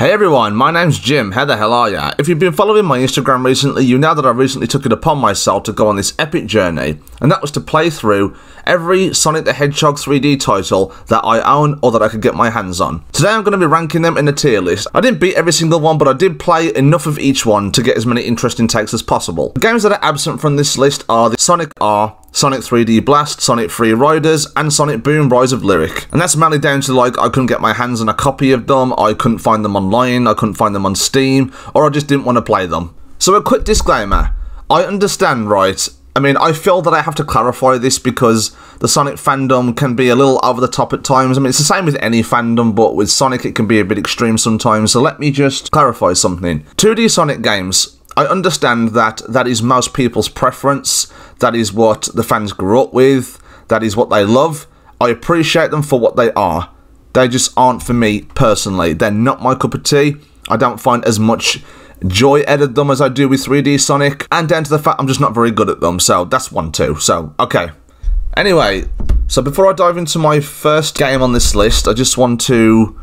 Hey everyone, my name's Jim, how the hell are ya? If you've been following my Instagram recently, you know that I recently took it upon myself to go on this epic journey, and that was to play through every Sonic the Hedgehog 3D title that I own or that I could get my hands on. Today I'm going to be ranking them in a tier list. I didn't beat every single one, but I did play enough of each one to get as many interesting takes as possible. The games that are absent from this list are the Sonic R, Sonic 3D Blast, Sonic Free Riders, and Sonic Boom Rise of Lyric. And that's mainly down to like I couldn't get my hands on a copy of them, I couldn't find them online, I couldn't find them on Steam, or I just didn't want to play them. So a quick disclaimer, I understand, right? I mean, I feel that I have to clarify this because the Sonic fandom can be a little over the top at times. I mean, it's the same with any fandom, but with Sonic it can be a bit extreme sometimes. So let me just clarify something. 2D Sonic games, I understand that that is most people's preference. That is what the fans grew up with. That is what they love. I appreciate them for what they are. They just aren't for me personally. They're not my cup of tea. I don't find as much joy out of them as I do with 3D Sonic. And down to the fact I'm just not very good at them. So that's one too. So, okay. Anyway, so before I dive into my first game on this list, I just want to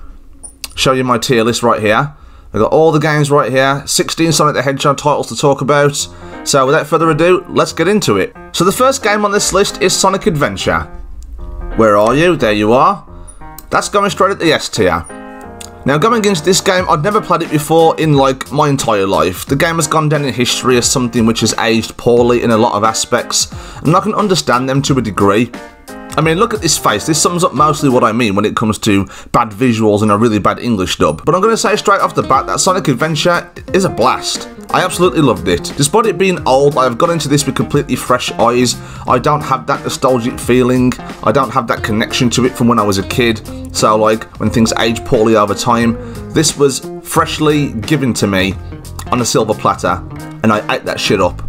show you my tier list right here. I've got all the games right here, 16 Sonic the Hedgehog titles to talk about. So without further ado, let's get into it. So the first game on this list is Sonic Adventure. Where are you? There you are. That's going straight at the S tier. Now going into this game, I'd never played it before in like my entire life. The game has gone down in history as something which has aged poorly in a lot of aspects, and I can understand them to a degree. I mean, look at this face. This sums up mostly what I mean when it comes to bad visuals and a really bad English dub. But I'm going to say straight off the bat that Sonic Adventure is a blast. I absolutely loved it. Despite it being old, I have gone into this with completely fresh eyes. I don't have that nostalgic feeling. I don't have that connection to it from when I was a kid. So, like, when things age poorly over time, this was freshly given to me on a silver platter, and I ate that shit up.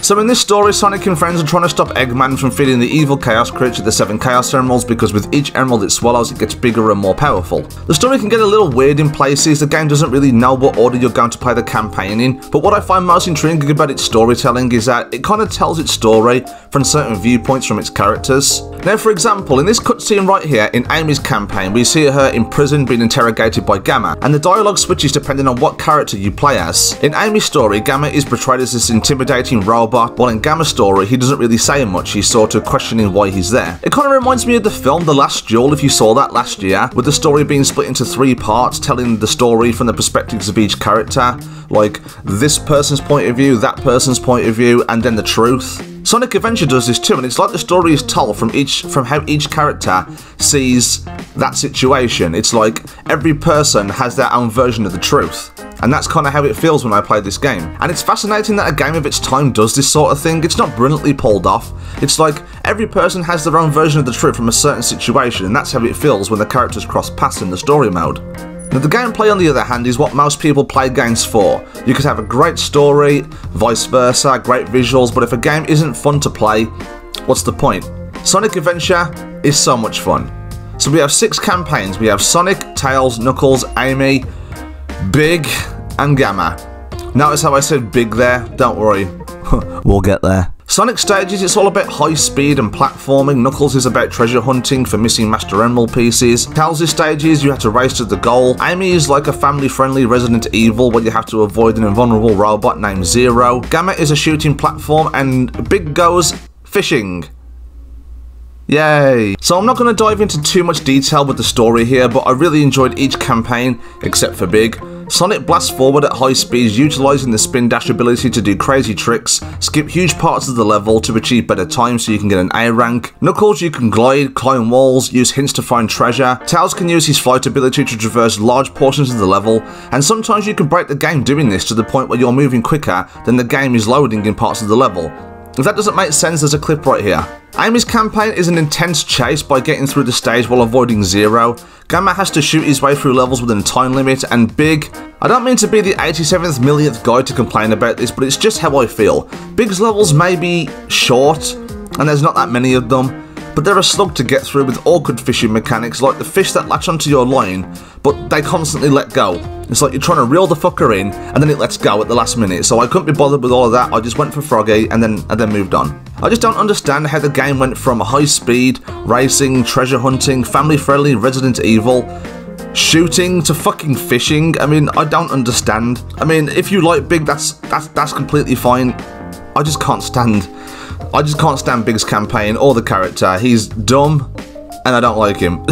So in this story, Sonic and friends are trying to stop Eggman from feeding the evil Chaos creature the 7 Chaos Emeralds, because with each emerald it swallows, it gets bigger and more powerful. The story can get a little weird in places. The game doesn't really know what order you're going to play the campaign in, but what I find most intriguing about its storytelling is that it kind of tells its story from certain viewpoints from its characters. Now, for example, in this cutscene right here, in Amy's campaign, we see her in prison being interrogated by Gamma, and the dialogue switches depending on what character you play as. In Amy's story, Gamma is portrayed as this intimidating robot, while in Gamma's story, he doesn't really say much. He's sort of questioning why he's there. It kind of reminds me of the film The Last Duel, if you saw that last year, with the story being split into 3 parts, telling the story from the perspectives of each character, like this person's point of view, that person's point of view, and then the truth. Sonic Adventure does this too, and it's like the story is told from how each character sees that situation. It's like every person has their own version of the truth. And that's kind of how it feels when I play this game. And it's fascinating that a game of its time does this sort of thing. It's not brilliantly pulled off. It's like every person has their own version of the truth from a certain situation, and that's how it feels when the characters cross paths in the story mode. Now the gameplay on the other hand is what most people play games for. You could have a great story, vice versa, great visuals, but if a game isn't fun to play, what's the point? Sonic Adventure is so much fun. So we have 6 campaigns. We have Sonic, Tails, Knuckles, Amy, Big, and Gamma. Notice how I said big there? Don't worry, we'll get there. Sonic stages, it's all about high speed and platforming. Knuckles is about treasure hunting for missing Master Emerald pieces. Tails' stages, you have to race to the goal. Amy is like a family-friendly Resident Evil where you have to avoid an invulnerable robot named Zero. Gamma is a shooting platform, and Big goes fishing. Yay! So I'm not going to dive into too much detail with the story here, but I really enjoyed each campaign, except for Big. Sonic blasts forward at high speeds, utilising the spin dash ability to do crazy tricks, skip huge parts of the level to achieve better time so you can get an A rank. Knuckles, you can glide, climb walls, use hints to find treasure. Tails can use his flight ability to traverse large portions of the level, and sometimes you can break the game doing this to the point where you're moving quicker than the game is loading in parts of the level. If that doesn't make sense, there's a clip right here. Amy's campaign is an intense chase by getting through the stage while avoiding Zero. Gamma has to shoot his way through levels within a time limit, and Big, I don't mean to be the 87th millionth guy to complain about this, but it's just how I feel. Big's levels may be short, and there's not that many of them, but they're a slug to get through with awkward fishing mechanics like the fish that latch onto your line, but they constantly let go. It's like you're trying to reel the fucker in, and then it lets go at the last minute, so I couldn't be bothered with all of that. I just went for Froggy, and then moved on. I just don't understand how the game went from high speed, racing, treasure hunting, family friendly Resident Evil, shooting to fucking fishing. I mean, I don't understand. I mean, if you like Big, that's completely fine. I just can't stand Big's campaign or the character. He's dumb, and I don't like him.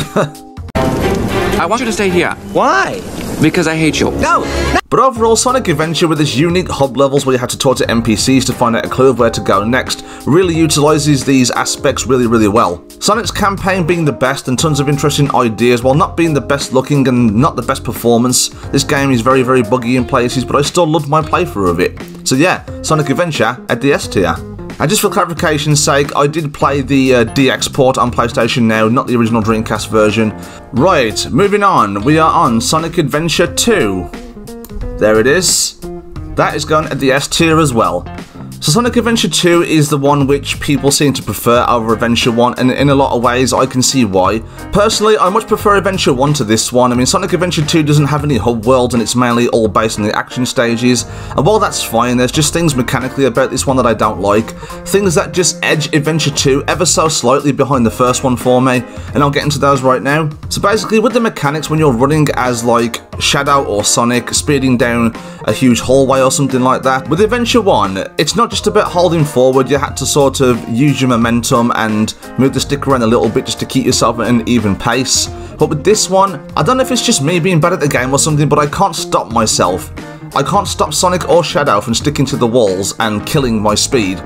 I want you to stay here. Why? Because I hate you. No! But overall, Sonic Adventure, with its unique hub levels where you had to talk to NPCs to find out a clue of where to go next, really utilises these aspects really well. Sonic's campaign being the best and tons of interesting ideas, while not being the best looking and not the best performance. This game is very buggy in places, but I still loved my playthrough of it. So yeah, Sonic Adventure at the S tier. And just for clarification's sake, I did play the DX port on PlayStation Now, not the original Dreamcast version. Right, moving on, we are on Sonic Adventure 2. There it is. That is going at the S tier as well. So Sonic Adventure 2 is the one which people seem to prefer over Adventure 1, and in a lot of ways I can see why. Personally, I much prefer Adventure 1 to this one. I mean, Sonic Adventure 2 doesn't have any hub worlds and it's mainly all based on the action stages, and while that's fine, there's just things mechanically about this one that I don't like. Things that just edge Adventure 2 ever so slightly behind the first one for me, and I'll get into those right now. So basically, with the mechanics, when you're running as like Shadow or Sonic, speeding down a huge hallway or something like that, with Adventure 1, it's not just about holding forward. You had to sort of use your momentum and move the stick around a little bit just to keep yourself at an even pace. But with this one, I don't know if it's just me being bad at the game or something, but I can't stop myself. I can't stop Sonic or Shadow from sticking to the walls and killing my speed.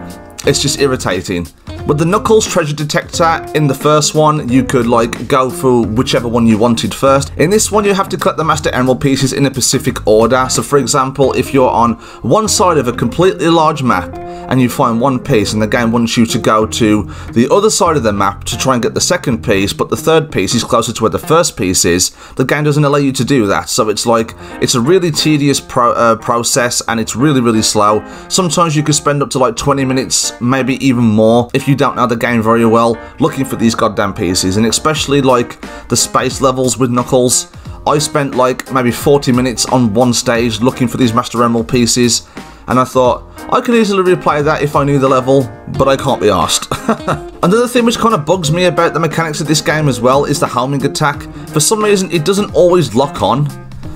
It's just irritating. With the Knuckles treasure detector in the first one, you could like go through whichever one you wanted first. In this one, you have to collect the Master Emerald pieces in a specific order. So for example, if you're on one side of a completely large map and you find one piece and the game wants you to go to the other side of the map to try and get the second piece, but the third piece is closer to where the first piece is, the game doesn't allow you to do that. So it's like, it's a really tedious process, and it's really slow. Sometimes you could spend up to like 20 minutes, maybe even more, if you don't know the game very well, looking for these goddamn pieces. And especially like the space levels with Knuckles, I spent like maybe 40 minutes on one stage looking for these Master Emerald pieces, and I thought I could easily replay that if I knew the level, but I can't be arsed. Another thing which kind of bugs me about the mechanics of this game as well is the homing attack. For some reason it doesn't always lock on.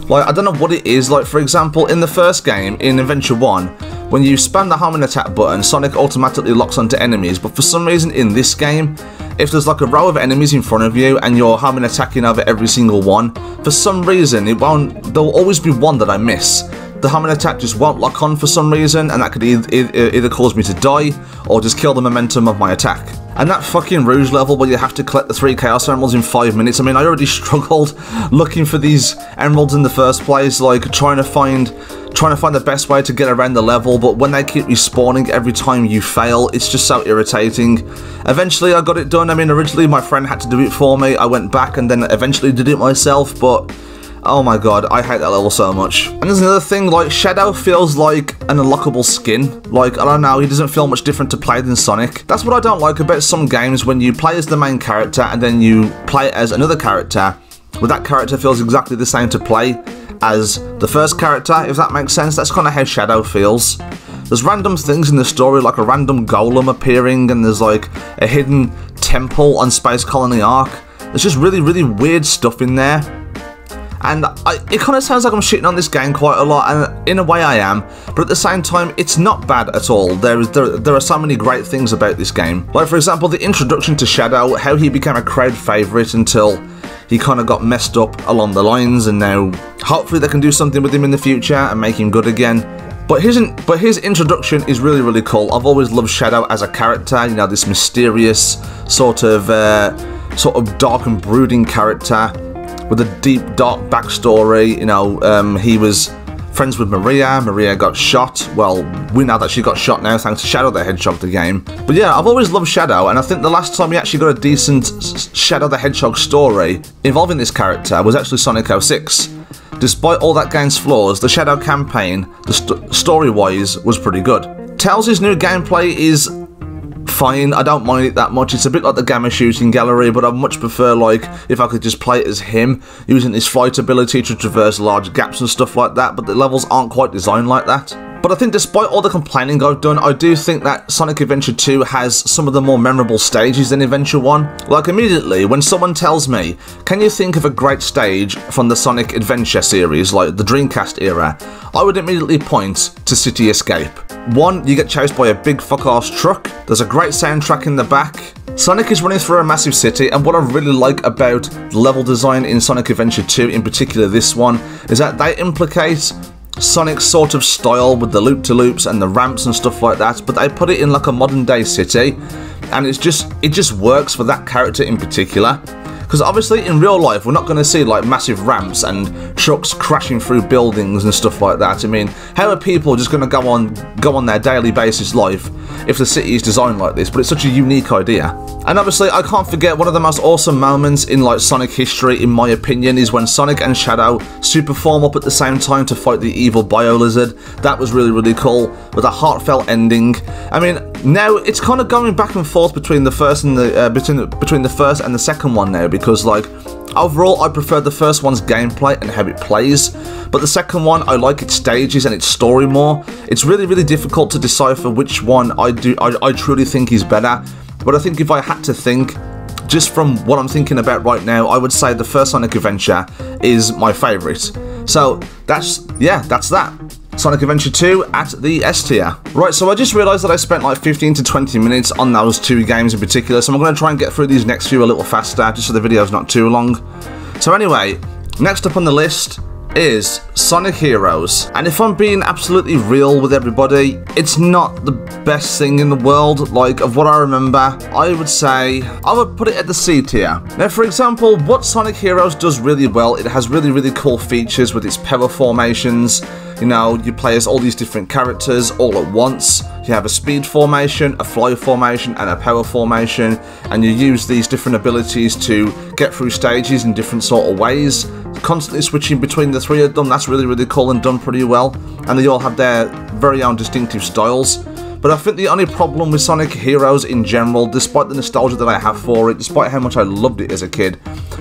Like, I don't know what it is. Like, for example, in the first game, in Adventure 1, when you spam the homing attack button, Sonic automatically locks onto enemies, but for some reason in this game, if there's like a row of enemies in front of you and you're homing attacking over every single one, for some reason there'll always be one that I miss. The homing attack just won't lock on for some reason, and that could either cause me to die or just kill the momentum of my attack. And that fucking Rouge level where you have to collect the 3 Chaos Emeralds in 5 minutes, I mean, I already struggled looking for these emeralds in the first place, like trying to find the best way to get around the level, but when they keep respawning every time you fail, it's just so irritating. Eventually I got it done. I mean, originally my friend had to do it for me. I went back and then eventually did it myself, but oh my god, I hate that level so much. And there's another thing, like, Shadow feels like an unlockable skin. Like, I don't know, he doesn't feel much different to play than Sonic. That's what I don't like about some games, when you play as the main character and then you play as another character, where that character feels exactly the same to play as the first character, if that makes sense. That's kind of how Shadow feels. There's random things in the story, like a random golem appearing, and there's like a hidden temple on Space Colony Arc. There's just really weird stuff in there. And it kind of sounds like I'm shitting on this game quite a lot, and in a way I am, but at the same time, it's not bad at all. There are so many great things about this game. Like, for example, the introduction to Shadow, how he became a crowd favourite until he kind of got messed up along the lines, and now hopefully they can do something with him in the future and make him good again. But his introduction is really cool. I've always loved Shadow as a character, you know, this mysterious, sort of dark and brooding character, with a deep, dark backstory. You know, he was friends with Maria. Maria got shot. Well, we know that she got shot now thanks to Shadow the Hedgehog, the game. But yeah, I've always loved Shadow, and I think the last time we actually got a decent Shadow the Hedgehog story involving this character was actually Sonic 06. Despite all that game's flaws, the Shadow campaign, story-wise, was pretty good. Tails' new gameplay is fine. I don't mind it that much. It's a bit like the Gamma Shooting Gallery, but I much prefer, like, if I could just play it as him, using his flight ability to traverse large gaps and stuff like that, but the levels aren't quite designed like that. But I think despite all the complaining I've done, I do think that Sonic Adventure 2 has some of the more memorable stages than Adventure 1. Like immediately, when someone tells me, can you think of a great stage from the Sonic Adventure series, like the Dreamcast era, I would immediately point to City Escape. 1, you get chased by a big fuck-ass truck, there's a great soundtrack in the back, Sonic is running through a massive city, and what I really like about the level design in Sonic Adventure 2, in particular this one, is that they implicate Sonic's sort of style with the loop-to-loops and the ramps and stuff like that, but they put it in like a modern day city, and it just works for that character in particular. Because obviously in real life we're not going to see like massive ramps and trucks crashing through buildings and stuff like that. I mean, how are people just going to go on their daily basis life if the city is designed like this? But it's such a unique idea. And obviously I can't forget one of the most awesome moments in like Sonic history, in my opinion, is when Sonic and Shadow super form up at the same time to fight the evil Bio Lizard. That was really, really cool, with a heartfelt ending. I mean, now it's kind of going back and forth between the first and the between the first and the second one now, because like overall I prefer the first one's gameplay and how it plays, but the second one I like its stages and its story more. It's really, really difficult to decipher which one I truly think is better. But I think if I had to think, just from what I'm thinking about right now, I would say the first Sonic Adventure is my favourite. So that's that. Sonic Adventure 2 at the S tier. Right, so I just realised that I spent like 15 to 20 minutes on those 2 games in particular, so I'm going to try and get through these next few a little faster, just so the video's not too long. So anyway, next up on the list is Sonic Heroes, and if I'm being absolutely real with everybody, it's not the best thing in the world. Like, of what I remember, I would say I would put it at the C tier. Now, for example, what Sonic Heroes does really well, it has really, really cool features with its power formations. You know, you play as all these different characters all at once. You have a speed formation, a fly formation, and a power formation, and you use these different abilities to get through stages in different sort of ways. Constantly switching between the 3 of them, that's really, really cool and done pretty well, and they all have their very own distinctive styles. But I think the only problem with Sonic Heroes in general, despite the nostalgia that I have for it, despite how much I loved it as a kid,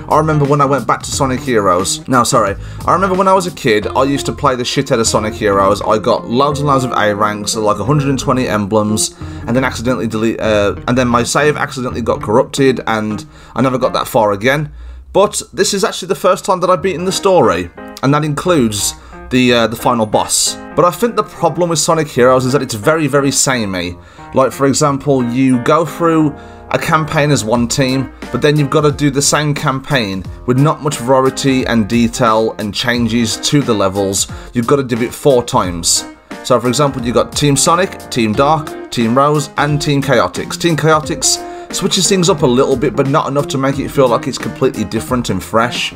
I remember when I went back to Sonic Heroes, I remember when I was a kid, I used to play the shit out of Sonic Heroes. I got loads and loads of A ranks, so like 120 emblems, and then accidentally and then my save accidentally got corrupted, and I never got that far again. But this is actually the first time that I've beaten the story, and that includes the final boss. But I think the problem with Sonic Heroes is that it's very, very samey. Like, for example, you go through a campaign as one team, but then you've got to do the same campaign with not much variety and detail and changes to the levels. You've got to do it 4 times. So, for example, you've got Team Sonic, Team Dark, Team Rose, and Team Chaotix. Team Chaotix switches things up a little bit, but not enough to make it feel like it's completely different and fresh.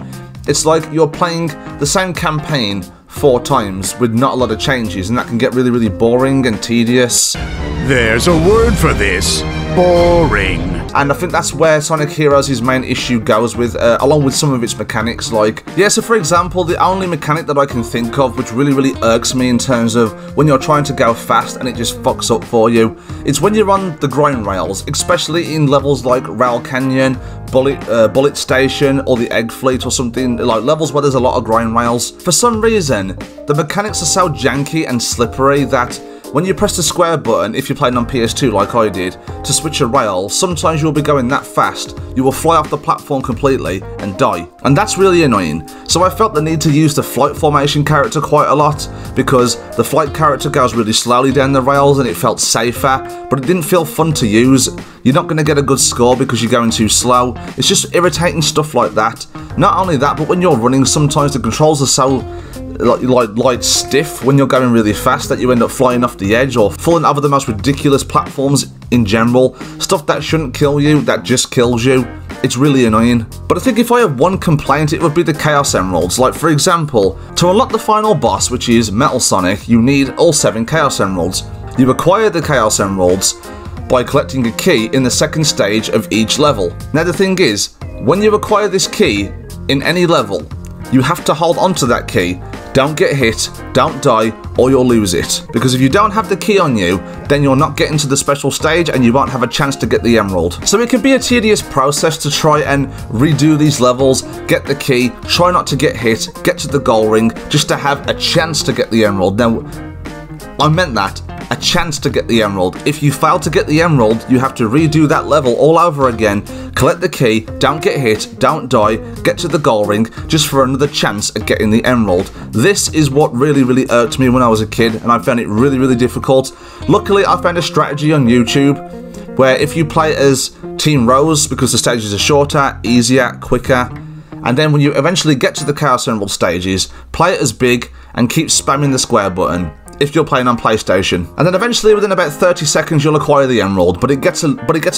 It's like you're playing the same campaign 4 times with not a lot of changes, and that can get really, really boring and tedious. There's a word for this. Boring. And I think that's where Sonic Heroes' main issue goes with, along with some of its mechanics. Like, yeah, so for example, the only mechanic that I can think of which really, really irks me in terms of when you're trying to go fast and it just fucks up for you, it's when you're on the grind rails, especially in levels like Rail Canyon, Bullet Station, or the Egg Fleet or something, like levels where there's a lot of grind rails. For some reason, the mechanics are so janky and slippery that when you press the square button, if you're playing on PS2 like I did, to switch a rail, sometimes you'll be going that fast, you will fly off the platform completely and die. And that's really annoying. So I felt the need to use the flight formation character quite a lot, because the flight character goes really slowly down the rails and it felt safer, but it didn't feel fun to use. You're not going to get a good score because you're going too slow. It's just irritating stuff like that. Not only that, but when you're running, sometimes the controls are so like stiff when you're going really fast that you end up flying off the edge or falling over the most ridiculous platforms in general. Stuff that shouldn't kill you, that just kills you. It's really annoying. But I think if I have one complaint, it would be the Chaos Emeralds. Like, for example, to unlock the final boss, which is Metal Sonic, you need all 7 Chaos Emeralds. You acquire the Chaos Emeralds by collecting a key in the 2nd stage of each level. Now the thing is, when you acquire this key in any level, you have to hold onto that key. Don't get hit, don't die, or you'll lose it. Because if you don't have the key on you, then you're not getting to the special stage and you won't have a chance to get the emerald. So it can be a tedious process to try and redo these levels, get the key, try not to get hit, get to the goal ring, just to have a chance to get the emerald. Now, I meant that. A chance to get the emerald. If you fail to get the emerald, you have to redo that level all over again, collect the key, don't get hit, don't die, get to the goal ring, just for another chance at getting the emerald. This is what really irked me when I was a kid, and I found it really difficult. Luckily, I found a strategy on YouTube where if you play as Team Rose, because the stages are shorter, easier, quicker, and then when you eventually get to the Chaos Emerald stages, play it as Big and keep spamming the square button if you're playing on PlayStation. And then eventually within about 30 seconds you'll acquire the emerald, but it gets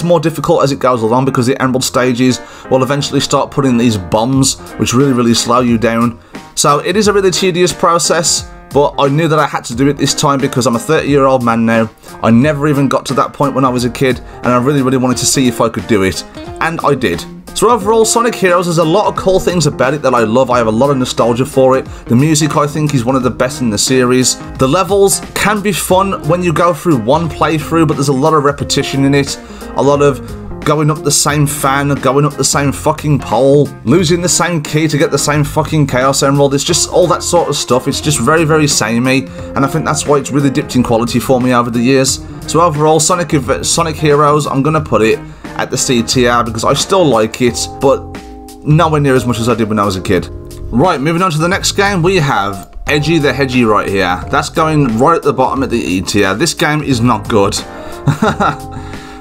more difficult as it goes along because the emerald stages will eventually start putting these bombs which really slow you down. So it is a really tedious process, but I knew that I had to do it this time because I'm a 30-year-old man now. I never even got to that point when I was a kid, and I really wanted to see if I could do it, and I did. So overall, Sonic Heroes, there's a lot of cool things about it that I love. I have a lot of nostalgia for it. The music, I think, is one of the best in the series. The levels can be fun when you go through one playthrough, but there's a lot of repetition in it. A lot of going up the same fan, going up the same fucking pole, losing the same key to get the same fucking Chaos Emerald. It's just all that sort of stuff. It's just very samey, and I think that's why it's really dipped in quality for me over the years. So overall, Sonic Heroes, I'm going to put it at the C tier because I still like it, but nowhere near as much as I did when I was a kid. Right, moving on to the next game, we have Jim the Hedgehog right here. That's going right at the bottom at the E tier. This game is not good.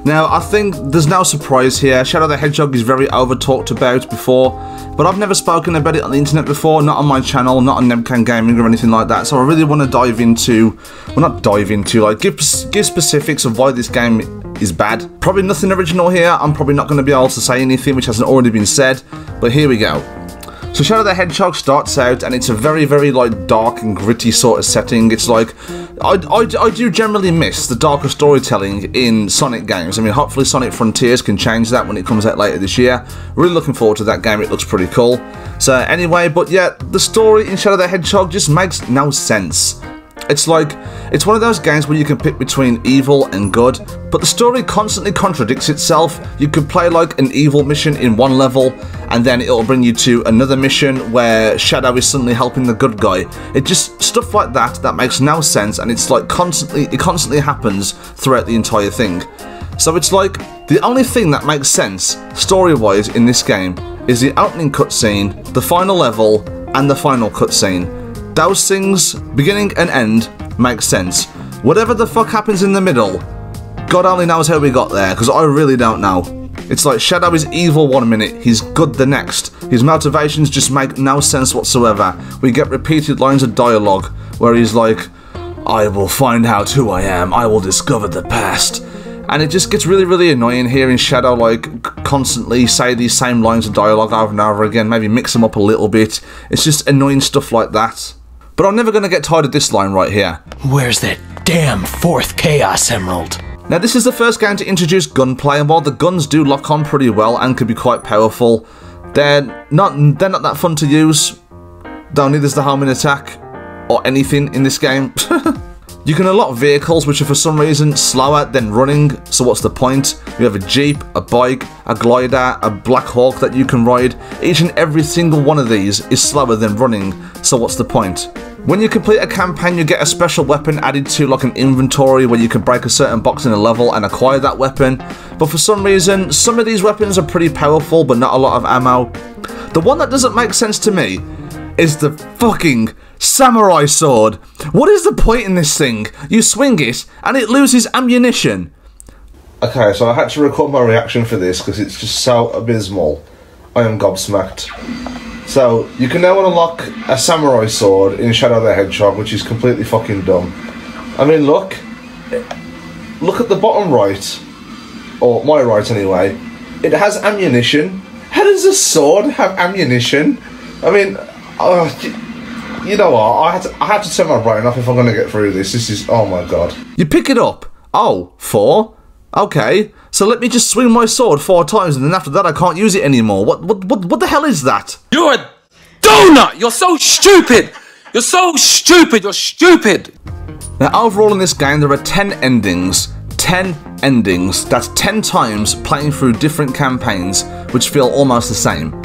Now, I think there's no surprise here. Shadow the Hedgehog is very over-talked about before, but I've never spoken about it on the internet before, not on my channel, not on Nebcam Gaming or anything like that, so I really want to dive into, well, not dive into, like, give specifics of why this game is bad. Probably nothing original here. I'm probably not going to be able to say anything which hasn't already been said, but here we go. So Shadow the Hedgehog starts out, and it's a very like dark and gritty sort of setting. It's like I do generally miss the darker storytelling in Sonic games. I mean, hopefully Sonic Frontiers can change that when it comes out later this year. Really looking forward to that game. It looks pretty cool. So anyway, but yeah, the story in Shadow the Hedgehog just makes no sense. It's like, it's one of those games where you can pick between evil and good, but the story constantly contradicts itself. You could play like an evil mission in one level, and then it'll bring you to another mission where Shadow is suddenly helping the good guy. It just, stuff like that makes no sense, and it's like it constantly happens throughout the entire thing. So it's like, the only thing that makes sense, story-wise, in this game, is the opening cutscene, the final level, and the final cutscene. Those things, beginning and end, make sense. Whatever the fuck happens in the middle, God only knows how we got there, because I really don't know. It's like Shadow is evil one minute, he's good the next. His motivations just make no sense whatsoever. We get repeated lines of dialogue where he's like, I will find out who I am, I will discover the past. And it just gets really annoying hearing Shadow like constantly say these same lines of dialogue over and over again, maybe mix them up a little bit. It's just annoying stuff like that. But I'm never going to get tired of this line right here. Where's that damn fourth Chaos Emerald? Now this is the first game to introduce gunplay, and while the guns do lock on pretty well and can be quite powerful, they're not that fun to use. Don't need the homing attack or anything in this game. You can unlock vehicles which are for some reason slower than running, so what's the point? You have a jeep, a bike, a glider, a Black Hawk that you can ride. Each and every single one of these is slower than running, so what's the point? When you complete a campaign, you get a special weapon added to like an inventory where you can break a certain box in a level and acquire that weapon. But for some reason, some of these weapons are pretty powerful but not a lot of ammo. The one that doesn't make sense to me is the fucking samurai sword. What is the point in this thing? You swing it and it loses ammunition. Okay, so I had to record my reaction for this because it's just so abysmal. I am gobsmacked. So, you can now unlock a samurai sword in Shadow the Hedgehog, which is completely fucking dumb. I mean, look at the bottom right, or my right anyway, it has ammunition. How does a sword have ammunition? I mean, you know what, I had to turn my brain off if I'm going to get through this. This is, oh my god. You pick it up. Oh, 4? Okay, so let me just swing my sword 4 times and then after that I can't use it anymore. What the hell is that? You're a donut! You're so stupid! You're so stupid! You're stupid! Now overall in this game there are 10 endings. 10 endings. That's 10 times playing through different campaigns which feel almost the same.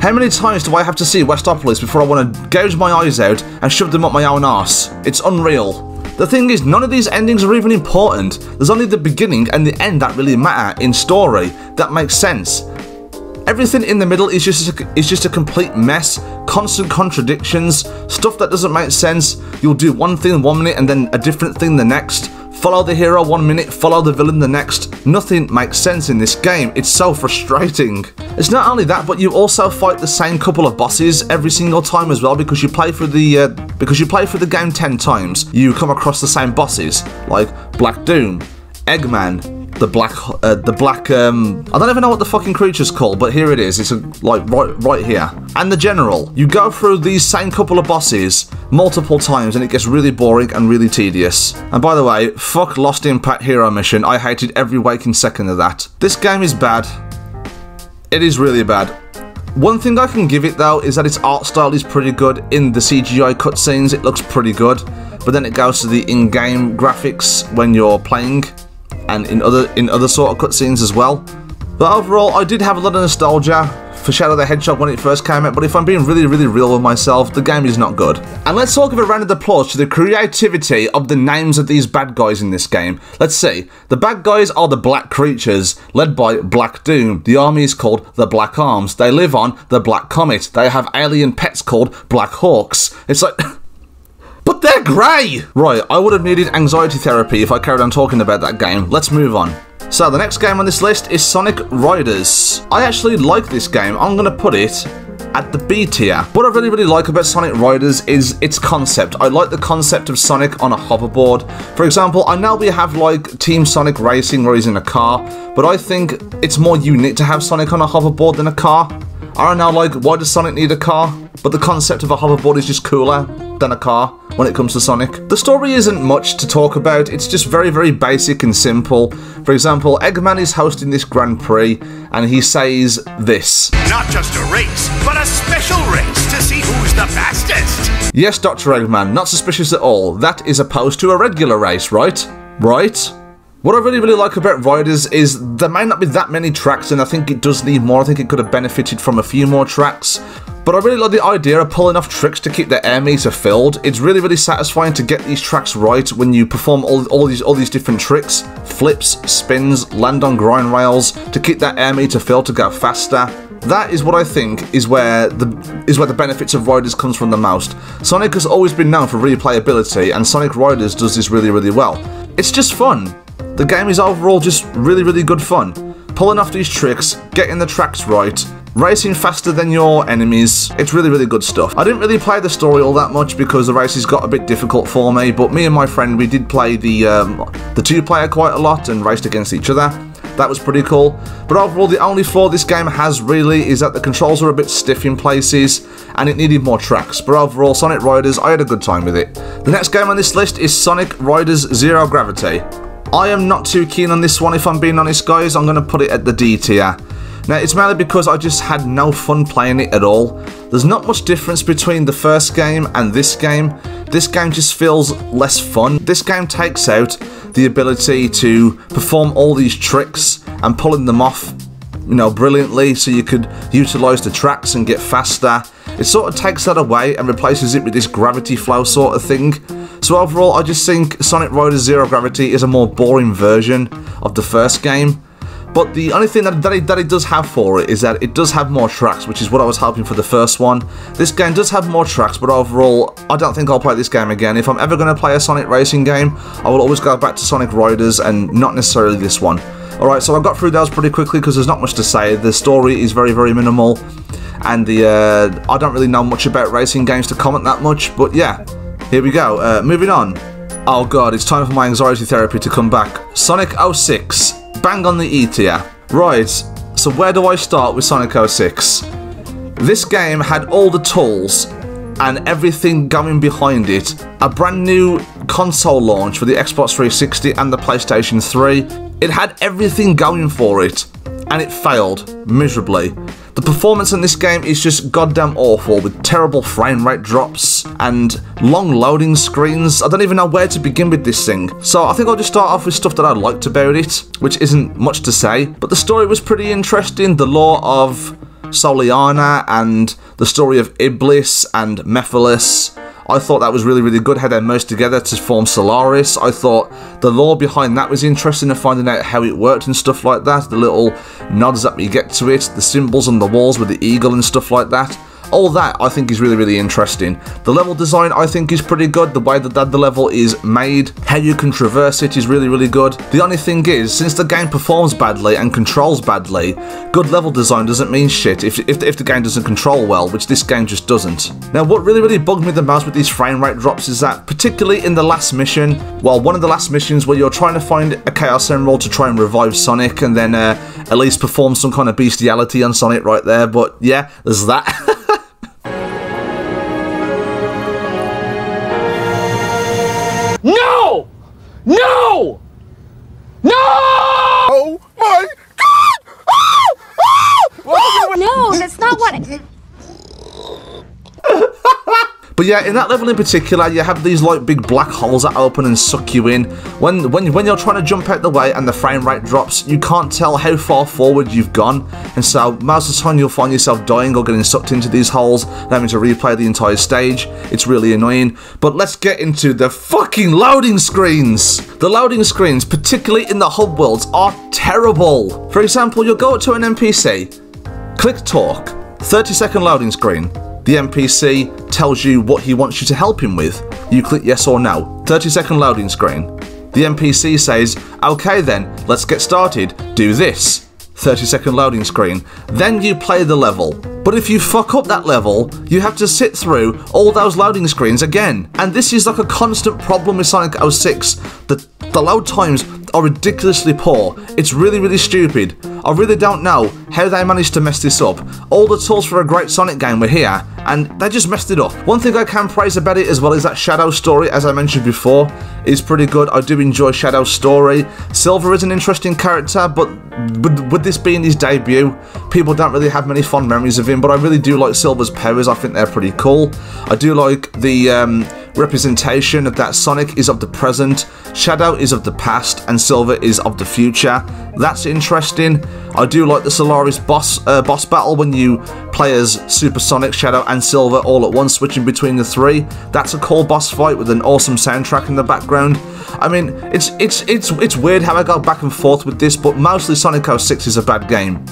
How many times do I have to see Westopolis before I want to gouge my eyes out and shove them up my own arse? It's unreal. The thing is, none of these endings are even important. There's only the beginning and the end that really matter in story. That makes sense. Everything in the middle is just a complete mess, constant contradictions, stuff that doesn't make sense. You'll do one thing 1 minute and then a different thing the next. Follow the hero 1 minute, follow the villain the next. Nothing makes sense in this game. It's so frustrating. It's not only that, but you also fight the same couple of bosses every single time as well, because you play through the game 10 times. You come across the same bosses like Black Doom, Eggman, the black, I don't even know what the fucking creature's called, but here it is. It's like right here. And the General. You go through these same couple of bosses multiple times, and it gets really boring and really tedious. And by the way, fuck Lost Impact Hero Mission. I hated every waking second of that. This game is bad. It is really bad. One thing I can give it though is that its art style is pretty good. In the CGI cutscenes, it looks pretty good, but then it goes to the in-game graphics when you're playing, and in other sort of cutscenes as well. But overall, I did have a lot of nostalgia for Shadow the Hedgehog when it first came out, but if I'm being really real with myself, the game is not good. And let's all give a round of applause to the creativity of the names of these bad guys in this game. Let's see. The bad guys are the Black Creatures, led by Black Doom. The army is called the Black Arms. They live on the Black Comet. They have alien pets called Black Hawks. It's like... But they're grey! Right, I would have needed anxiety therapy if I carried on talking about that game. Let's move on. So, the next game on this list is Sonic Riders. I actually like this game. I'm going to put it at the B tier. What I really like about Sonic Riders is its concept. I like the concept of Sonic on a hoverboard. For example, I know we have like Team Sonic Racing where he's in a car, but I think it's more unique to have Sonic on a hoverboard than a car. I don't know, like, why does Sonic need a car? But the concept of a hoverboard is just cooler than a car when it comes to Sonic. The story isn't much to talk about, it's just very basic and simple. For example, Eggman is hosting this Grand Prix, and he says this. Not just a race, but a special race to see who's the fastest. Yes, Dr. Eggman, not suspicious at all. That is opposed to a regular race, right? Right? What I really like about Riders is there may not be that many tracks, and I think it does need more. I think it could have benefited from a few more tracks. But I really like the idea of pulling off tricks to keep the air meter filled. It's really satisfying to get these tracks right when you perform all these different tricks, flips, spins, land on grind rails to keep that air meter filled to go faster. That is what I think is where the benefits of Riders comes from the most. Sonic has always been known for replayability, and Sonic Riders does this really well. It's just fun. The game is overall just really good fun. Pulling off these tricks, getting the tracks right, racing faster than your enemies. It's really good stuff. I didn't really play the story all that much because the races got a bit difficult for me, but me and my friend, we did play the two-player quite a lot and raced against each other. That was pretty cool. But overall, the only flaw this game has really is that the controls are a bit stiff in places and it needed more tracks. But overall, Sonic Riders, I had a good time with it. The next game on this list is Sonic Riders Zero Gravity. I am not too keen on this one, if I'm being honest, guys. I'm going to put it at the D tier. Now, it's mainly because I just had no fun playing it at all. There's not much difference between the first game and this game. This game just feels less fun. This game takes out the ability to perform all these tricks and pulling them off, you know, brilliantly so you could utilize the tracks and get faster. It sort of takes that away and replaces it with this gravity flow sort of thing. So overall, I just think Sonic Riders Zero Gravity is a more boring version of the first game. But the only thing that it does have for it is that it does have more tracks, which is what I was hoping for the first one. This game does have more tracks, but overall, I don't think I'll play this game again. If I'm ever going to play a Sonic racing game, I will always go back to Sonic Riders and not necessarily this one. Alright, so I got through those pretty quickly because there's not much to say. The story is very minimal, and I don't really know much about racing games to comment that much, but yeah, here we go. Moving on. Oh god, it's time for my anxiety therapy to come back. Sonic 06. Bang on the E tier. Right, so where do I start with Sonic 06? This game had all the tools and everything going behind it. A brand new console launch for the Xbox 360 and the PlayStation 3. It had everything going for it, and it failed miserably. The performance in this game is just goddamn awful, with terrible frame rate drops and long loading screens. I don't even know where to begin with this thing. So I think I'll just start off with stuff that I liked about it, which isn't much to say. But the story was pretty interesting. The lore of Soliana and the story of Iblis and Mephiles. I thought that was really, really good, how they merged together to form Solaris. I thought the lore behind that was interesting, and finding out how it worked and stuff like that. The little nods that we get to it, the symbols on the walls with the eagle and stuff like that. All that I think is really, really interesting. The level design I think is pretty good. The way that the level is made, how you can traverse it is really, really good. The only thing is, since the game performs badly and controls badly, good level design doesn't mean shit if the game doesn't control well, which this game just doesn't. Now, what really, really bugged me the most with these frame rate drops is that, particularly in the last mission, well, one of the last missions where you're trying to find a Chaos Emerald to try and revive Sonic and then at least perform some kind of bestiality on Sonic right there, but yeah, there's that. No! No! No! Oh my God! No, that's not what I... But yeah, in that level in particular, you have these like big black holes that open and suck you in. When you're trying to jump out the way and the frame rate drops, you can't tell how far forward you've gone, and so most of the time you'll find yourself dying or getting sucked into these holes, having to replay the entire stage. It's really annoying. But let's get into the fucking loading screens. The loading screens, particularly in the hub worlds, are terrible. For example, you'll go up to an NPC, click talk, 30-second loading screen. The NPC tells you what he wants you to help him with. You click yes or no. 30-second loading screen. The NPC says, okay then, let's get started. Do this. 30-second loading screen. Then you play the level. But if you fuck up that level, you have to sit through all those loading screens again. And this is like a constant problem with Sonic 06. The load times are ridiculously poor. It's really, really stupid. I really don't know how they managed to mess this up. All the tools for a great Sonic game were here, and they just messed it up. One thing I can praise about it as well is that Shadow's story, as I mentioned before, is pretty good. I do enjoy Shadow's story. Silver is an interesting character, but with this being his debut, people don't really have many fond memories of him, but I really do like Silver's powers. I think they're pretty cool. I do like the representation of that Sonic is of the present, Shadow is of the past, and Silver is of the future. That's interesting. I do like the Solaris boss battle when you play as Super Sonic, Shadow, and Silver all at once, switching between the three. That's a cool boss fight with an awesome soundtrack in the background. I mean, it's weird how I go back and forth with this, but mostly Sonic 06 is a bad game,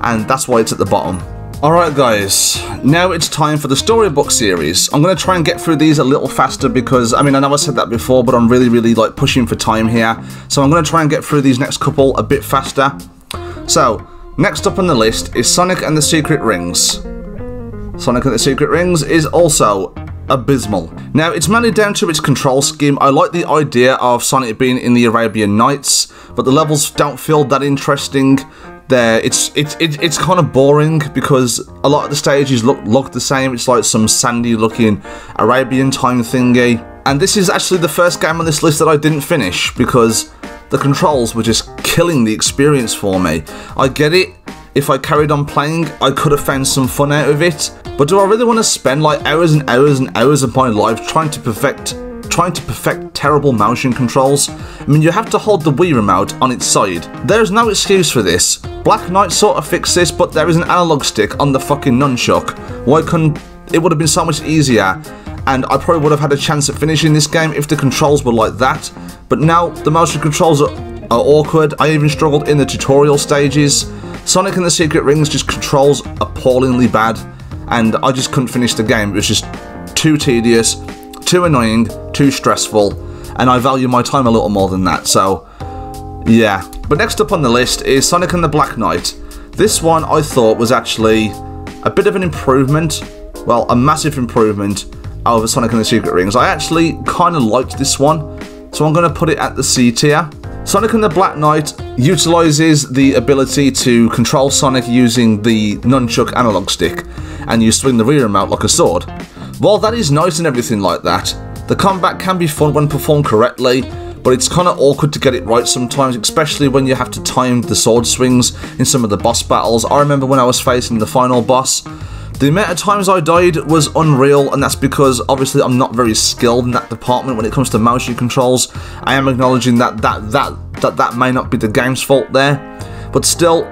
and that's why it's at the bottom. Alright guys, now it's time for the storybook series. I'm going to try and get through these a little faster because, I mean, I know I said that before, but I'm really like pushing for time here. So I'm going to try and get through these next couple a bit faster. So, next up on the list is Sonic and the Secret Rings. Sonic and the Secret Rings is also abysmal. Now, it's mainly down to its control scheme. I like the idea of Sonic being in the Arabian Nights, but the levels don't feel that interesting. It's kind of boring because a lot of the stages look the same. It's like some sandy looking Arabian time thingy. And this is actually the first game on this list that I didn't finish because the controls were just killing the experience for me. I get it. If I carried on playing, I could have found some fun out of it. But do I really want to spend like hours and hours and hours of my life trying to perfect terrible motion controls? I mean, you have to hold the Wii remote on its side. There's no excuse for this. Black Knight sort of fixed this, but there is an analog stick on the fucking nunchuck. Why couldn't... It would have been so much easier, and I probably would have had a chance at finishing this game if the controls were like that. But now, the motion controls are awkward. I even struggled in the tutorial stages. Sonic and the Secret Rings just controls appallingly bad, and I just couldn't finish the game. It was just too tedious, too annoying, too stressful, and I value my time a little more than that, so yeah. But next up on the list is Sonic and the Black Knight. This one I thought was actually a bit of an improvement, well, a massive improvement over Sonic and the Secret Rings. I actually kind of liked this one, so I'm going to put it at the C tier. Sonic and the Black Knight utilises the ability to control Sonic using the nunchuck analog stick, and you swing the rear remote like a sword. While that is nice and everything like that, the combat can be fun when performed correctly, but it's kind of awkward to get it right sometimes, especially when you have to time the sword swings in some of the boss battles. I remember when I was facing the final boss, the amount of times I died was unreal, and that's because obviously I'm not very skilled in that department when it comes to motion controls. I am acknowledging that may not be the game's fault there, but still,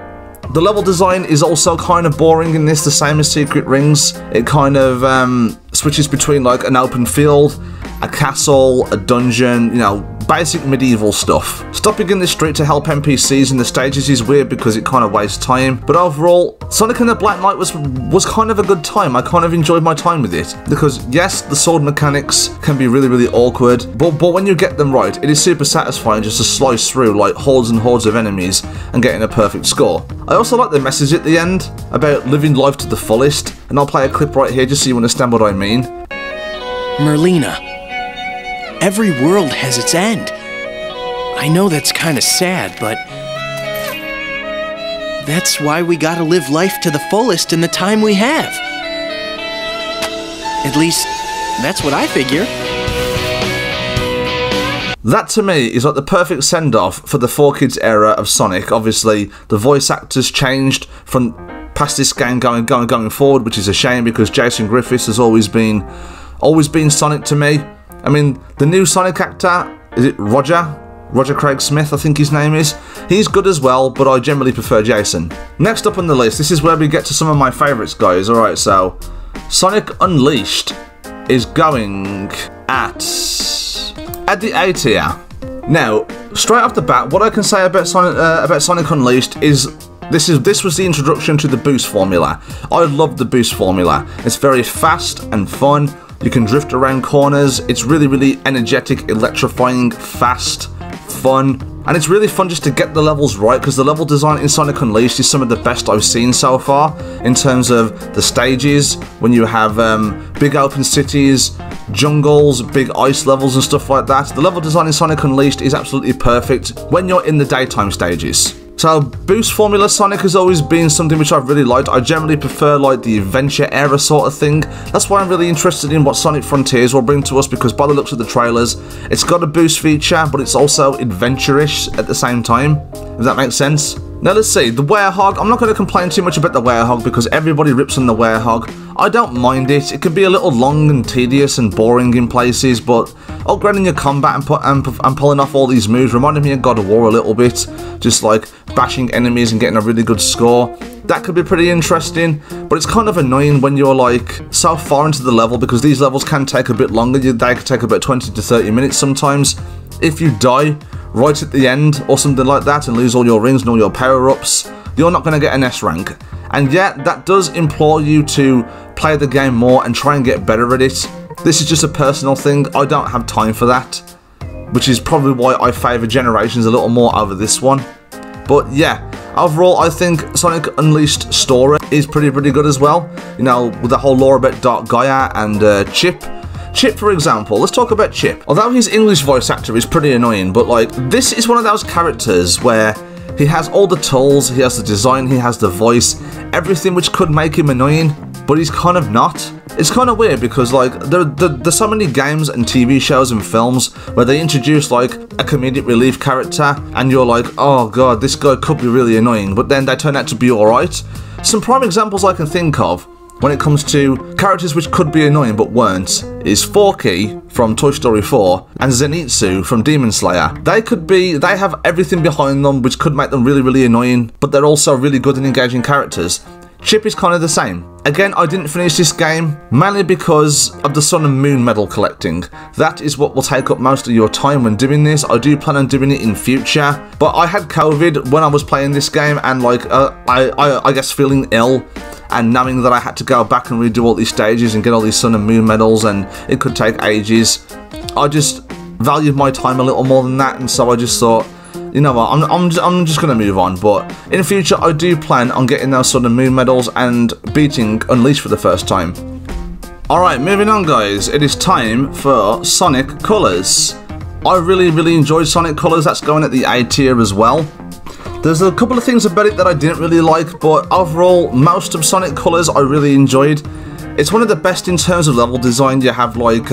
The level design is also kind of boring in this, the same as Secret Rings. It kind of switches between like an open field, a castle, a dungeon, you know, basic medieval stuff. Stopping in the street to help NPCs in the stages is weird because it kind of wastes time, but overall, Sonic and the Black Knight was kind of a good time. I kind of enjoyed my time with it, because yes, the sword mechanics can be really awkward, but when you get them right, it is super satisfying just to slice through like hordes and hordes of enemies and getting a perfect score. I also like the message at the end about living life to the fullest, and I'll play a clip right here just so you understand what I mean. Merlina, every world has its end. I know that's kind of sad, but that's why we gotta live life to the fullest in the time we have. At least, that's what I figure. That to me is like the perfect send-off for the 4Kids era of Sonic. Obviously, the voice actors changed from past this game going forward, which is a shame because Jason Griffiths has always been Sonic to me. I mean, the new Sonic actor, is it Roger Craig Smith, I think his name is. He's good as well, but I generally prefer Jason. Next up on the list, this is where we get to some of my favourites, guys. Alright, so Sonic Unleashed is going at the A tier. Now, straight off the bat, what I can say about Sonic Unleashed is this was the introduction to the boost formula. I love the boost formula. It's very fast and fun. You can drift around corners. It's really energetic, electrifying, fast, fun, and it's really fun just to get the levels right, because the level design in Sonic Unleashed is some of the best I've seen so far in terms of the stages, when you have big open cities, jungles, big ice levels and stuff like that. The level design in Sonic Unleashed is absolutely perfect when you're in the daytime stages. So boost formula Sonic has always been something which I've really liked. I generally prefer like the adventure era sort of thing. That's why I'm really interested in what Sonic Frontiers will bring to us, because by the looks of the trailers, it's got a boost feature, but it's also adventure-ish at the same time, if that makes sense. Now let's see, the Werehog. I'm not going to complain too much about the Werehog because everybody rips on the Werehog. I don't mind it. It can be a little long and tedious and boring in places, but upgrading your combat and pulling off all these moves reminded me of God of War a little bit. Just like bashing enemies and getting a really good score. That could be pretty interesting, but it's kind of annoying when you're like so far into the level, because these levels can take a bit longer. They can take about 20 to 30 minutes sometimes. If you die right at the end or something like that and lose all your rings and all your power-ups, you're not going to get an S rank. And yet that does implore you to play the game more and try and get better at it. This is just a personal thing. I don't have time for that, which is probably why I favour Generations a little more over this one. But yeah, overall I think Sonic Unleashed story is pretty good as well. You know, with the whole lore about Dark Gaia and Chip. Chip, for example, let's talk about Chip. Although his English voice actor is pretty annoying, but like, this is one of those characters where he has all the tools, he has the design, he has the voice, everything which could make him annoying, but he's kind of not. It's kind of weird because like, there's so many games and TV shows and films where they introduce like a comedic relief character and you're like, oh god, this guy could be really annoying, but then they turn out to be alright. Some prime examples I can think of when it comes to characters which could be annoying but weren't is Forky from Toy Story 4 and Zenitsu from Demon Slayer. They have everything behind them which could make them really annoying, but they're also really good and engaging characters. Chip is kind of the same. Again, I didn't finish this game, mainly because of the Sun and Moon medal collecting. That is what will take up most of your time when doing this. I do plan on doing it in future, but I had COVID when I was playing this game, and like, I guess feeling ill, and knowing that I had to go back and redo all these stages and get all these Sun and Moon medals, and it could take ages, I just valued my time a little more than that, and so I just thought, you know what, I'm just going to move on. But in future, I do plan on getting those Sun and Moon medals and beating Unleashed for the first time. Alright, moving on guys, it is time for Sonic Colors. I really enjoyed Sonic Colors, that's going at the A tier as well. There's a couple of things about it that I didn't really like, but overall, most of Sonic Colors I really enjoyed. It's one of the best in terms of level design. You have like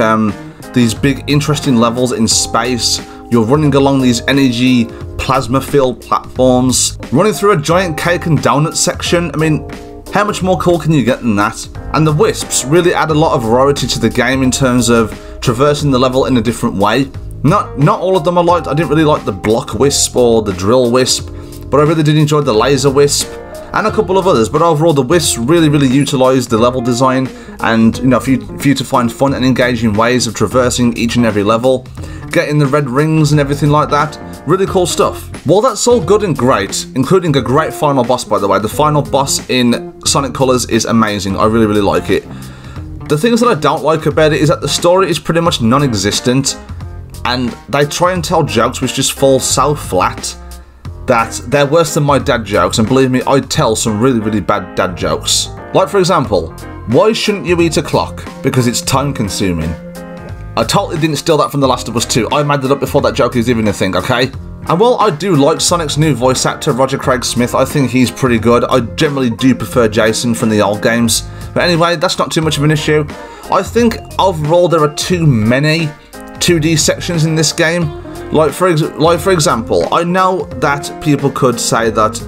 these big interesting levels in space. You're running along these energy plasma-filled platforms, running through a giant cake and donut section. I mean, how much more cool can you get than that? And the Wisps really add a lot of variety to the game in terms of traversing the level in a different way. Not all of them I liked. I didn't really like the Block Wisp or the Drill Wisp. but I really did enjoy the Laser Wisp and a couple of others. But overall, the Wisps really utilised the level design, and you know, for you to find fun and engaging ways of traversing each and every level, getting the red rings and everything like that. Really cool stuff. Well, that's all good and great, including a great final boss, by the way. The final boss in Sonic Colors is amazing. I really like it. The things that I don't like about it is that the story is pretty much non-existent, and they try and tell jokes which just fall so flat that they're worse than my dad jokes, and believe me, I tell some really bad dad jokes. Like, for example, why shouldn't you eat a clock? Because it's time consuming. I totally didn't steal that from The Last of Us 2. I made it up before that joke is even a thing, okay? And while I do like Sonic's new voice actor, Roger Craig Smith, I think he's pretty good. I generally do prefer Jason from the old games. But anyway, that's not too much of an issue. I think overall there are too many 2D sections in this game. Like for example, I know that people could say that,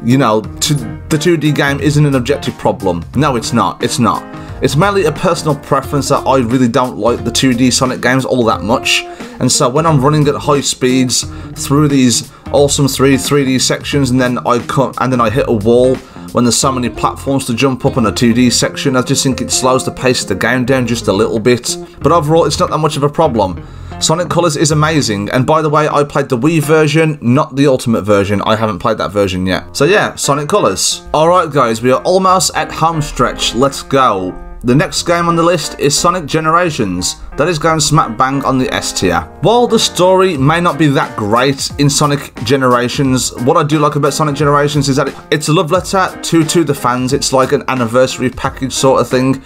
you know, the 2D game isn't an objective problem. No, it's not. It's not. It's mainly a personal preference that I really don't like the 2D Sonic games all that much. And so when I'm running at high speeds through these awesome 3D sections, and then I hit a wall when there's so many platforms to jump up on a 2D section, I just think it slows the pace of the game down just a little bit. But overall, it's not that much of a problem. Sonic Colors is amazing, and by the way, I played the Wii version, not the Ultimate version. I haven't played that version yet. So yeah, Sonic Colors. Alright guys, we are almost at home stretch. Let's go. The next game on the list is Sonic Generations. That is going smack bang on the S tier. While the story may not be that great in Sonic Generations, what I do like about Sonic Generations is that it's a love letter to the fans. It's like an anniversary package sort of thing.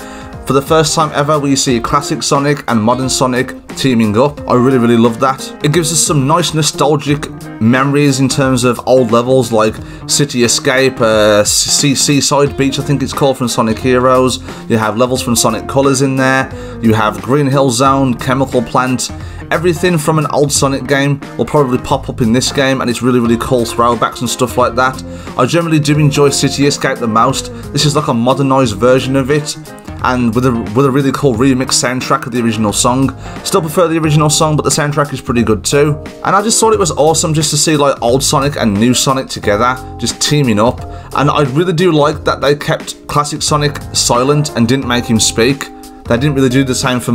For the first time ever, we see classic Sonic and modern Sonic teaming up. I really love that. It gives us some nice nostalgic memories in terms of old levels like City Escape, Seaside Beach, I think it's called, from Sonic Heroes. You have levels from Sonic Colors in there. You have Green Hill Zone, Chemical Plant. Everything from an old Sonic game will probably pop up in this game, and it's really cool throwbacks and stuff like that. I generally do enjoy City Escape the most. This is like a modernized version of it, and with a really cool remix soundtrack of the original song. Still prefer the original song, but the soundtrack is pretty good too. And I just thought it was awesome just to see like old Sonic and new Sonic together, just teaming up. And I really do like that they kept classic Sonic silent and didn't make him speak. They didn't really do the same for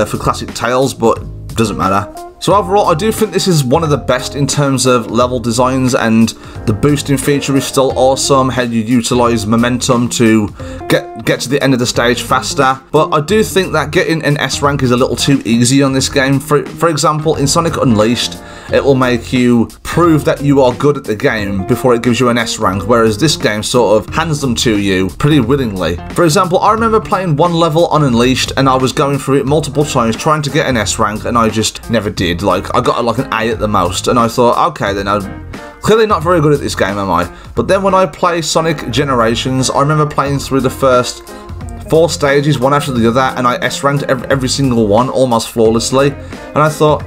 for classic Tails, but doesn't matter. So overall, I do think this is one of the best in terms of level designs, and the boosting feature is still awesome, how you utilise momentum to get to the end of the stage faster. But I do think that getting an S rank is a little too easy on this game. For example, in Sonic Unleashed, it will make you prove that you are good at the game before it gives you an S rank, whereas this game sort of hands them to you pretty willingly. For example, I remember playing one level on Unleashed, and I was going through it multiple times trying to get an S rank, and I just never did. Like, I got like an A at the most, and I thought, okay, then I'm clearly not very good at this game, am I? But then when I play Sonic Generations, I remember playing through the first 4 stages, one after the other, and I S-ranked every single one almost flawlessly. And I thought,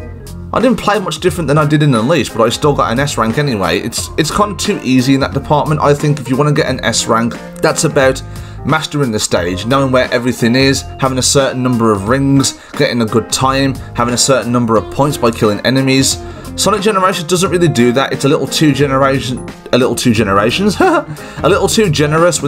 I didn't play much different than I did in Unleashed, but I still got an S rank anyway. It's kind of too easy in that department. I think if you want to get an S rank, that's about mastering the stage, knowing where everything is, having a certain number of rings, getting a good time, having a certain number of points by killing enemies. Sonic Generations doesn't really do that. It's a little too generous with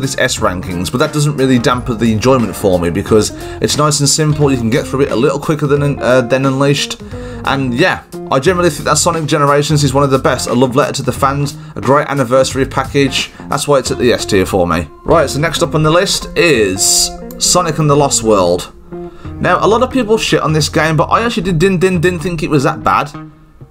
its S rankings, but that doesn't really dampen the enjoyment for me because it's nice and simple. You can get through it a little quicker than Unleashed. And yeah, I generally think that Sonic Generations is one of the best. A love letter to the fans, a great anniversary package. That's why it's at the S tier for me. Right, so next up on the list is Sonic and the Lost World. Now, a lot of people shit on this game, but I actually didn't think it was that bad.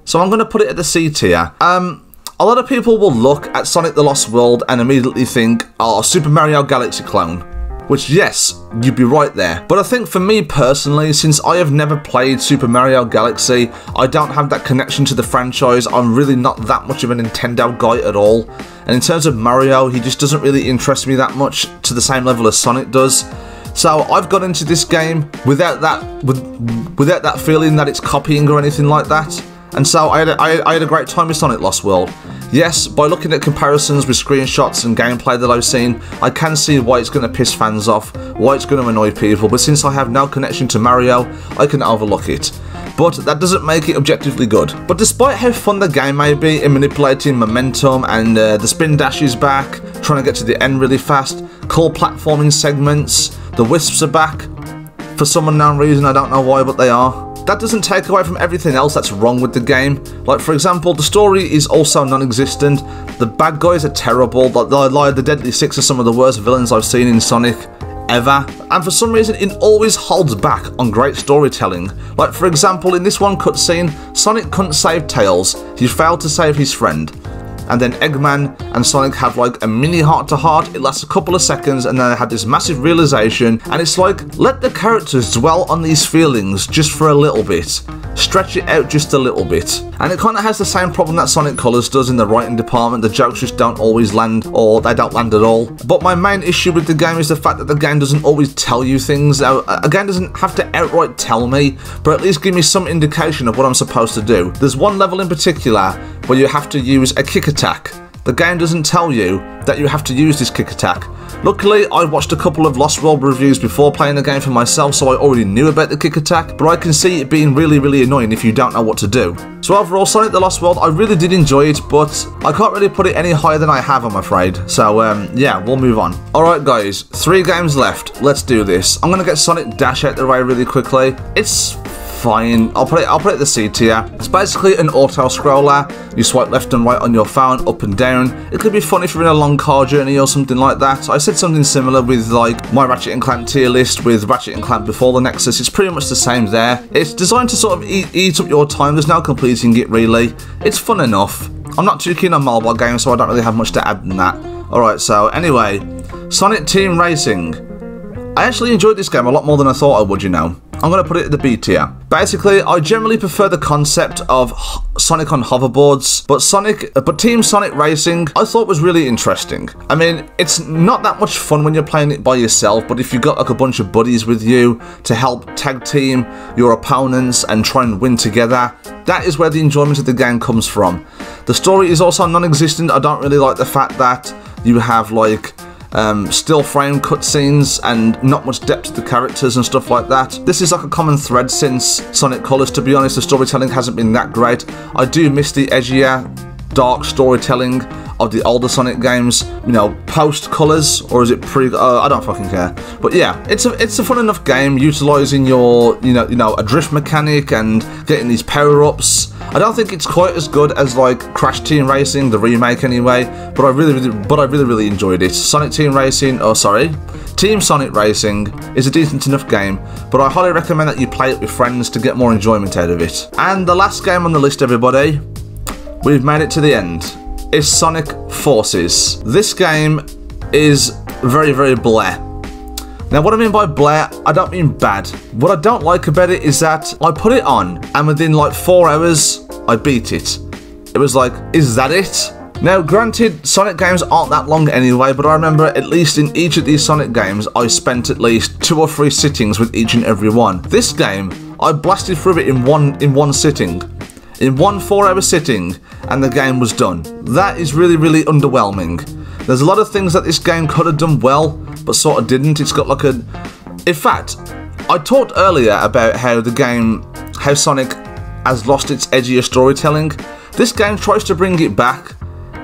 So I'm going to put it at the C tier. A lot of people will look at Sonic the Lost World and immediately think, oh, Super Mario Galaxy clone. Which, yes, you'd be right there. But I think for me personally, since I have never played Super Mario Galaxy, I don't have that connection to the franchise. I'm really not that much of a Nintendo guy at all. And in terms of Mario, he just doesn't really interest me that much to the same level as Sonic does. So I've got into this game without that feeling that it's copying or anything like that. And so I had a great time with Sonic Lost World. Yes, by looking at comparisons with screenshots and gameplay that I've seen, I can see why it's going to piss fans off, why it's going to annoy people, but since I have no connection to Mario, I can overlook it. But that doesn't make it objectively good. But despite how fun the game may be in manipulating momentum and the spin dashes back, trying to get to the end really fast, cool platforming segments, the wisps are back, for some unknown reason, I don't know why, but they are. That doesn't take away from everything else that's wrong with the game. Like, for example, the story is also non-existent, the bad guys are terrible, the Deadly Six are some of the worst villains I've seen in Sonic ever, and for some reason it always holds back on great storytelling. Like, for example, in this one cutscene, Sonic couldn't save Tails, he failed to save his friend. And then Eggman and Sonic have like a mini heart-to-heart, it lasts a couple of seconds, and then they have this massive realization, and it's like, let the characters dwell on these feelings just for a little bit. Stretch it out just a little bit. And it kind of has the same problem that Sonic Colors does in the writing department, the jokes just don't always land, or they don't land at all. But my main issue with the game is the fact that the game doesn't always tell you things. A game doesn't have to outright tell me, but at least give me some indication of what I'm supposed to do. There's one level in particular where you have to use a kick attack. The game doesn't tell you that you have to use this kick attack. Luckily, I watched a couple of Lost World reviews before playing the game for myself, so I already knew about the kick attack, but I can see it being really annoying if you don't know what to do. So overall, Sonic the Lost World, I really did enjoy it, but I can't really put it any higher than I have, I'm afraid. So yeah, we'll move on. Alright guys, 3 games left, let's do this. I'm gonna get Sonic Dash out the way really quickly. It's fine. I'll put it at the C tier. It's basically an auto scroller. You swipe left and right on your phone, up and down. It could be fun if you're in a long car journey or something like that. I said something similar with like my Ratchet & Clank tier list with Ratchet & Clank before the Nexus. It's pretty much the same there. It's designed to sort of eat up your time. There's no completing it really. It's fun enough. I'm not too keen on mobile games, so I don't really have much to add than that. Alright, so anyway, Sonic Team Racing. I actually enjoyed this game a lot more than I thought I would, you know. I'm going to put it at the B tier. Basically, I generally prefer the concept of Sonic on hoverboards, but Team Sonic Racing I thought was really interesting. I mean, it's not that much fun when you're playing it by yourself, but if you've got like a bunch of buddies with you to help tag team your opponents and try and win together, that is where the enjoyment of the game comes from. The story is also non-existent. I don't really like the fact that you have like still frame cutscenes and not much depth to the characters and stuff like that. This is like a common thread since Sonic Colors, to be honest. The storytelling hasn't been that great. I do miss the edgier, dark storytelling of the older Sonic games, you know, post Colors, or is it pre? I don't fucking care. But yeah, it's a fun enough game, utilizing your you know a drift mechanic and getting these power ups. I don't think it's quite as good as like Crash Team Racing, the remake anyway, but I really enjoyed it. Sonic Team Racing, Team Sonic Racing is a decent enough game, but I highly recommend that you play it with friends to get more enjoyment out of it. And the last game on the list, everybody, we've made it to the end. Is Sonic Forces. This game is very bleh. Now what I mean by bleh, I don't mean bad. What I don't like about it is that I put it on and within like 4 hours I beat it. It was like, is that it? Now granted, Sonic games aren't that long anyway, but I remember at least in each of these Sonic games I spent at least 2 or 3 sittings with each and every one. This game, I blasted through it in one sitting. In one 4-hour sitting, and the game was done. That is really underwhelming. There's a lot of things that this game could have done well, but sort of didn't. It's got like a... In fact, I talked earlier about how Sonic has lost its edgier storytelling. This game tries to bring it back,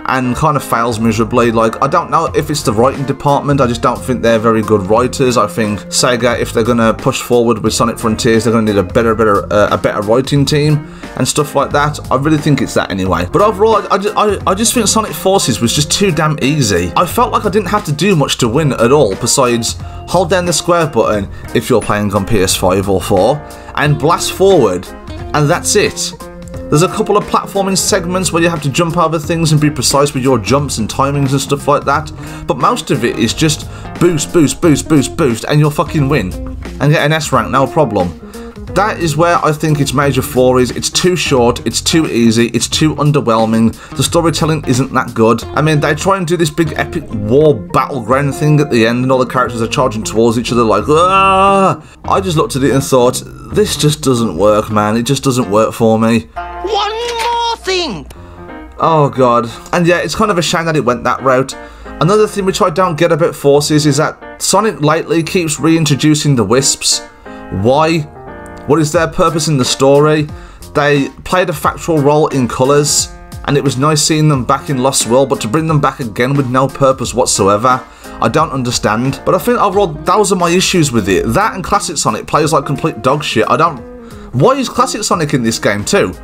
and kind of fails miserably. Like, I don't know if it's the writing department, I just don't think they're very good writers. I think Sega, if they're gonna push forward with Sonic Frontiers, they're gonna need a better writing team and stuff like that. I really think it's that anyway. But overall, I just think Sonic Forces was just too damn easy. I felt like I didn't have to do much to win at all, besides hold down the square button if you're playing on PS5 or 4, and blast forward, and that's it. There's a couple of platforming segments where you have to jump over things and be precise with your jumps and timings and stuff like that, but most of it is just boost, and you'll fucking win, and get an S rank, no problem. That is where I think its major flaw is. It's too short, it's too easy, it's too underwhelming, the storytelling isn't that good. I mean, they try and do this big epic war battleground thing at the end and all the characters are charging towards each other like, ah! I just looked at it and thought, this just doesn't work, man, it just doesn't work for me. One more thing! Oh god. And yeah, it's kind of a shame that it went that route. Another thing which I don't get about Forces is that Sonic lately keeps reintroducing the Wisps. Why? What is their purpose in the story? They played a factual role in Colours, and it was nice seeing them back in Lost World, but to bring them back again with no purpose whatsoever, I don't understand. But I think overall, those are my issues with it. That and Classic Sonic plays like complete dog shit. Why is Classic Sonic in this game too?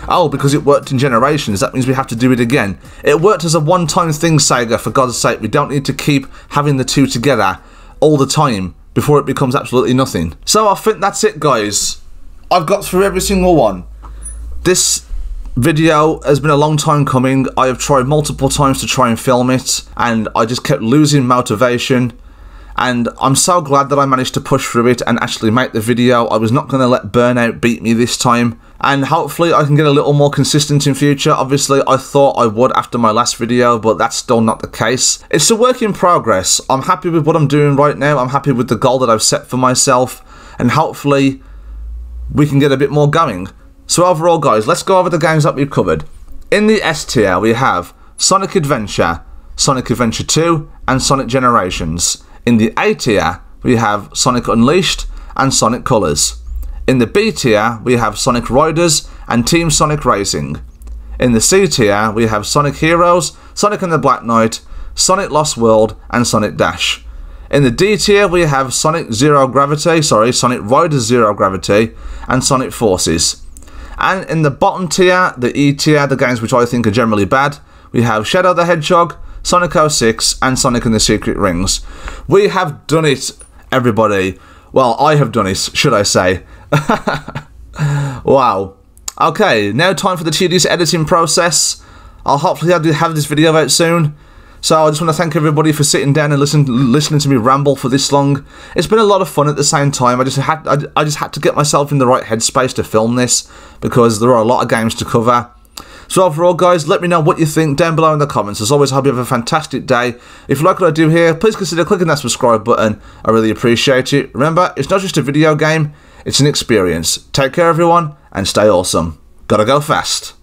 Oh, because it worked in Generations, that means we have to do it again. It worked as a one-time thing, Sega, for God's sake. We don't need to keep having the two together all the time before it becomes absolutely nothing. So I think that's it, guys. I've got through every single one. This video has been a long time coming. I have tried multiple times to try and film it, and I just kept losing motivation. And I'm so glad that I managed to push through it and actually make the video. I was not going to let burnout beat me this time. And hopefully I can get a little more consistent in future. Obviously I thought I would after my last video, but that's still not the case. It's a work in progress. I'm happy with what I'm doing right now. I'm happy with the goal that I've set for myself. And hopefully we can get a bit more going. So overall, guys, let's go over the games that we've covered. In the S tier we have Sonic Adventure, Sonic Adventure 2 and Sonic Generations. In the A tier, we have Sonic Unleashed and Sonic Colors. In the B tier, we have Sonic Riders and Team Sonic Racing. In the C tier, we have Sonic Heroes, Sonic and the Black Knight, Sonic Lost World and Sonic Dash. In the D tier, we have Sonic Sonic Riders Zero Gravity and Sonic Forces. And in the bottom tier, the E tier, the games which I think are generally bad, we have Shadow the Hedgehog, Sonic 06 and Sonic and the Secret Rings. We have done it, everybody. Well, I have done it, should I say. Wow. Okay, now time for the tedious editing process. I'll hopefully have this video out soon. So I just want to thank everybody for sitting down and listening to me ramble for this long. It's been a lot of fun at the same time. I just had to get myself in the right headspace to film this, because there are a lot of games to cover. So overall, guys, let me know what you think down below in the comments. As always, I hope you have a fantastic day. If you like what I do here, please consider clicking that subscribe button. I really appreciate it. Remember, it's not just a video game, it's an experience. Take care, everyone, and stay awesome. Gotta go fast.